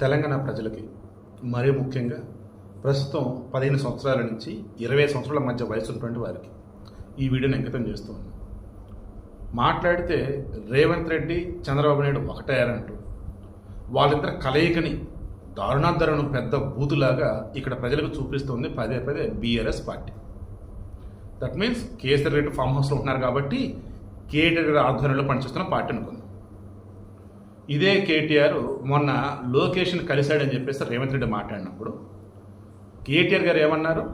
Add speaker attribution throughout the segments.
Speaker 1: తెలంగాణ ప్రజలకి మరీ ముఖ్యంగా ప్రస్తుతం 15 సంవత్సరాల నుంచి 20 సంవత్సరాల మధ్య వయసు ఉన్నటువంటి వారికి ఈ వీడియోని అంకితం చేస్తూ ఉన్నాను. మాట్లాడితే రేవంత్ రెడ్డి చంద్రబాబు నాయుడు ఒకటయ్యారంటూ వాళ్ళిద్దరు కలయికని దారుణాధరణం పెద్ద బూతులాగా ఇక్కడ ప్రజలకు చూపిస్తుంది పదే పదే BRS party. That means KCR Reddy farm హౌస్లో ఉంటున్నారు కాబట్టి కేటీఆర్ గారి ఆధ్వర్యంలో పనిచేస్తున్న పార్టీ అనుకుందాం. ఇదే కేటీఆర్ మొన్న లోకేష్ని కలిశాడని చెప్పేసి రేవంత్ రెడ్డి మాట్లాడినప్పుడు కేటీఆర్ గారు ఏమన్నారు?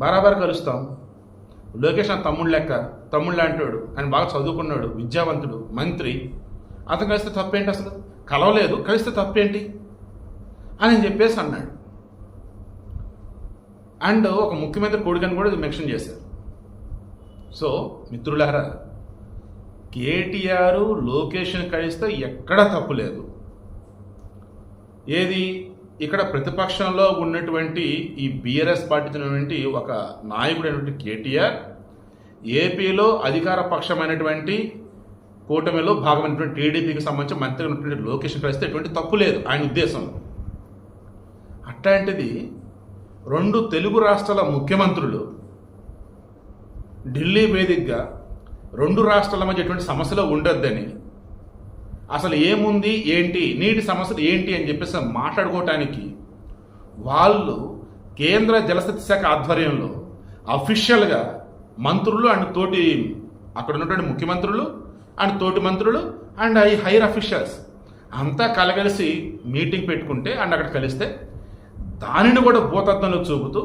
Speaker 1: బరాబర్ కలుస్తాం, లోకేష్ నా తమ్ముళ్ళు అంటాడు, ఆయన బాగా చదువుకున్నాడు, విద్యావంతుడు, మంత్రి, అతను కలిస్తే తప్పేంటి, అసలు కలవలేదు కలిస్తే తప్పేంటి అని చెప్పేసి అన్నాడు. అండ్ ఒక ముఖ్యమంత్రి కొడుకని కూడా మెన్షన్ చేశారు. సో మిత్రులారా, కేటీఆర్ లోకేష్ని కలిస్తే ఎక్కడా తప్పు లేదు. ఏది ఇక్కడ ప్రతిపక్షంలో ఉన్నటువంటి ఈ బీఆర్ఎస్ పార్టీ ఒక నాయకుడైనటువంటి కేటీఆర్ ఏపీలో అధికార పక్షమైనటువంటి కూటమిలో భాగమైనటువంటి టీడీపీకి సంబంధించి మంత్రిగా ఉన్నటువంటి లోకేష్ని కలిస్తే ఎటువంటి తప్పు లేదు ఆయన ఉద్దేశంలో. అట్లాంటిది 2 తెలుగు రాష్ట్రాల ముఖ్యమంత్రులు ఢిల్లీ వేదికగా 2 రాష్ట్రాల మధ్య ఎటువంటి సమస్యలు ఉండొద్దని, అసలు ఏముంది ఏంటి, నీటి సమస్యలు ఏంటి అని చెప్పేసి మాట్లాడుకోవటానికి వాళ్ళు కేంద్ర జలశక్తి శాఖ ఆధ్వర్యంలో అఫీషియల్గా మంత్రులు అండ్ తోటి అక్కడ ఉన్నటువంటి ముఖ్యమంత్రులు అండ్ తోటి మంత్రులు అండ్ ఈ హైర్ అఫీషియల్స్ అంతా కలగలిసి మీటింగ్ పెట్టుకుంటే అండ్ అక్కడ కలిస్తే దానిని కూడా భూతత్వంలో చూపుతూ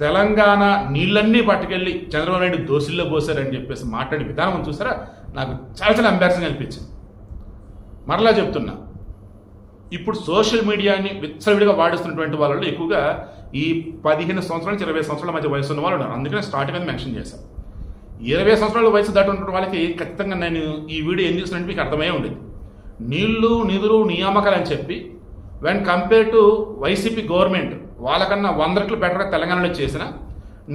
Speaker 1: తెలంగాణ నీళ్ళన్నీ పట్టుకెళ్ళి చంద్రబాబు నాయుడు దోషుల్లో పోసారని చెప్పేసి మాట్లాడే విధానం చూసారా, నాకు చాలా చాలా ఎంబారసింగ్ అనిపించింది. మరలా చెప్తున్నా, ఇప్పుడు సోషల్ మీడియాని విచ్చలవిడిగా వాడిస్తున్నటువంటి వాళ్ళలో ఎక్కువగా ఈ 15 సంవత్సరాల నుంచి 20 సంవత్సరాల మధ్య వయసు ఉన్న వాళ్ళు ఉన్నారు. అందుకనే స్టార్టింగ్ అని మెన్షన్ చేశాను. 20 సంవత్సరాల వయసు దాటి ఉన్న వాళ్ళకి ఖచ్చితంగా నేను ఈ వీడియో ఏం చేస్తున్నట్టు మీకు అర్థమయ్యే ఉండేది. నీళ్లు నిధులు నియామకాలు అని చెప్పి when compare to YCP government వాళ్ళకన్నా 100 రెట్లు బెటర్గా తెలంగాణలో చేసిన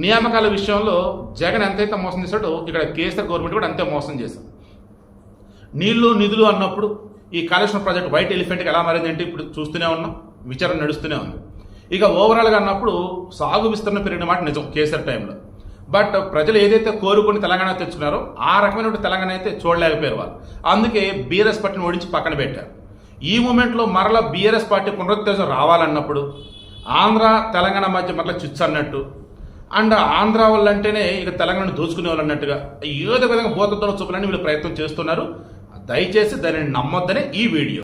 Speaker 1: నియామకాల విషయంలో జగన్ ఎంతైతే మోసం చేశాడో ఇక్కడ కేసీఆర్ గవర్నమెంట్ కూడా అంతే మోసం చేశాం. నీళ్లు నిధులు అన్నప్పుడు ఈ కాళేశ్వరం ప్రాజెక్ట్ వైట్ ఎలిఫెంట్కి ఎలా మారిందంటే ఇప్పుడు చూస్తూనే ఉన్నాం, విచారణ నడుస్తూనే ఉంది. ఇక ఓవరాల్గా అన్నప్పుడు సాగు విస్తరణ పెరిగిన మాట నిజం కేసీఆర్ టైంలో. బట్ ప్రజలు ఏదైతే కోరుకుని తెలంగాణ తెచ్చుకున్నారో ఆ రకమైన తెలంగాణ అయితే చూడలేకపోయారు వాళ్ళు. అందుకే బీఆర్ఎస్ పార్టీని ఓడించి పక్కన పెట్టారు. ఈ మూమెంట్లో మరలా బీఆర్ఎస్ పార్టీ పునరుద్ధరణ రావాలన్నప్పుడు ఆంధ్ర తెలంగాణ మధ్య మరలా చిచ్చు అన్నట్టు అండ్ ఆంధ్ర వాళ్ళంటేనే ఇక తెలంగాణను దోచుకునే వాళ్ళు అన్నట్టుగా ఏదో విధంగా భూతత్వంలో చూపాలని వీళ్ళు ప్రయత్నం చేస్తున్నారు. దయచేసి దానిని నమ్మొద్దనే ఈ వీడియో.